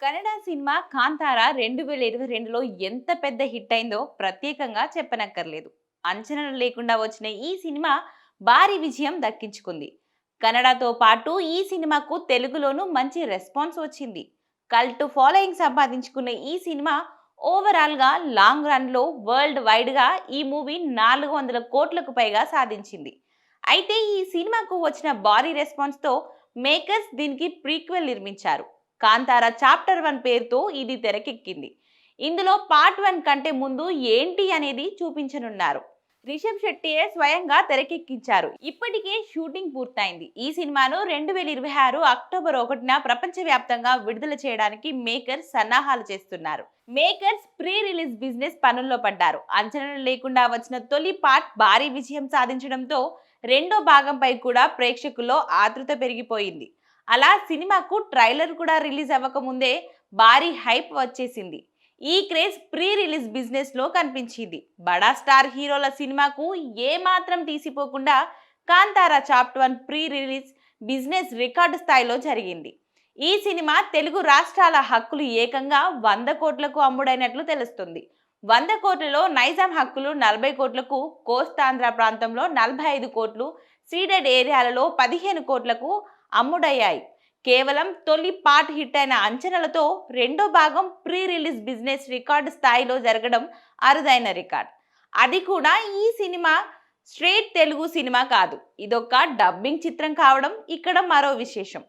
Kannada cinema Kantara 2022లో ఎంత పెద్ద hit అయిందో ప్రత్యేకంగా చెప్పనక్కర్లేదు. అంచనాలు లేకుండా వచ్చిన ఈ సినిమా భారీ విజయం దక్కించుకుంది. కన్నడతో పాటు ఈ సినిమాకు తెలుగులోనూ మంచి రెస్పాన్స్ వచ్చింది. కల్ట్ ఫాలోయింగ్ సంపాదించుకున్న ఈ సినిమా ఓవరాల్ గా లాంగ్ రన్ లో వరల్డ్ వైడ్ గా ఈ మూవీ 400 కోట్లకు పైగా సాధించింది. అయితే ఈ సినిమాకు వచ్చిన భారీ రెస్పాన్స్ తో మేకర్స్ దీనికి ప్రీక్వెల్ నిర్మించారు. కాంతార చాప్టర్ 1 పేరుతో ఇది తెరకెక్కింది. ఇందులో పార్ట్ 1 కంటే ముందు ఏంటి అనేది చూపించనున్నారు. రిషబ్ శెట్టియే స్వయంగా తెరకెక్కించారు. ఇప్పటికే షూటింగ్ పూర్తయింది. ఈ సినిమాను 2026 అక్టోబర్ 1న ప్రపంచవ్యాప్తంగా విడుదల చేయడానికి మేకర్స్ సన్నాహాలు చేస్తున్నారు. మేకర్స్ ప్రీ రిలీజ్ బిజినెస్ పనుల్లో పడ్డారు. అంచనాలు లేకుండా వచ్చిన తొలి పార్ట్ భారీ విజయం సాధించడంతో రెండో భాగంపై కూడా ప్రేక్షకుల్లో ఆతృత పెరిగిపోయింది. అలా సినిమాకు ట్రైలర్ కూడా రిలీజ్ అవ్వకముందే భారీ హైప్ వచ్చేసింది. ఈ క్రేజ్ ప్రీ రిలీజ్ బిజినెస్ లో కనిపించింది. బడా స్టార్ హీరోల సినిమాకు ఏ మాత్రం తీసిపోకుండా Kantara chapter 1 pre release business record స్థాయిలో జరిగింది. ఈ సినిమా తెలుగు రాష్ట్రాల హక్కులు ఏకంగా 100 కోట్లకు అమ్ముడైనట్లు తెలుస్తుంది. 100 కోట్లలో నైజాం హక్కులు 40 కోట్లకు, కోస్తాంధ్ర ప్రాంతంలో 45 కోట్లు, సీడెడ్ ఏరియాలలో 15 కోట్లకు అమ్ముడయ్యాయి. కేవలం తొలి పార్ట్ హిట్ అయిన అంచనాలతో రెండో భాగం ప్రీ రిలీజ్ బిజినెస్ రికార్డు స్థాయిలో జరగడం అరుదైన రికార్డ్. అది కూడా ఈ సినిమా స్ట్రేట్ తెలుగు సినిమా కాదు, ఇదొక డబ్బింగ్ చిత్రం కావడం ఇక్కడ మరో విశేషం.